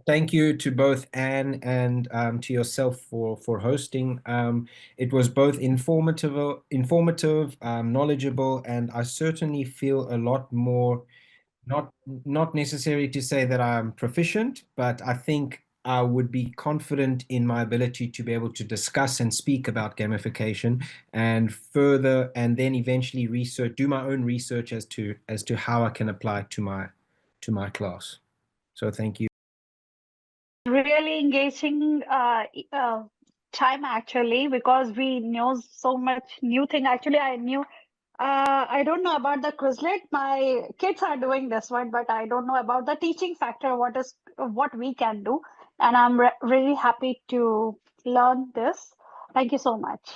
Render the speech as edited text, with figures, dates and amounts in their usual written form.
thank you to both Anne and to yourself for hosting. It was both informative, knowledgeable, and I certainly feel a lot more. Not necessary to say that I'm proficient, but I think I would be confident in my ability to be able to discuss and speak about gamification and further, and then eventually do my own research as to how I can apply it to my class. So thank you. Really engaging time actually, because we know so much new thing. Actually, I don't know about the Quizlet. My kids are doing this one, but I don't know about the teaching factor. What we can do, and I'm really happy to learn this. Thank you so much.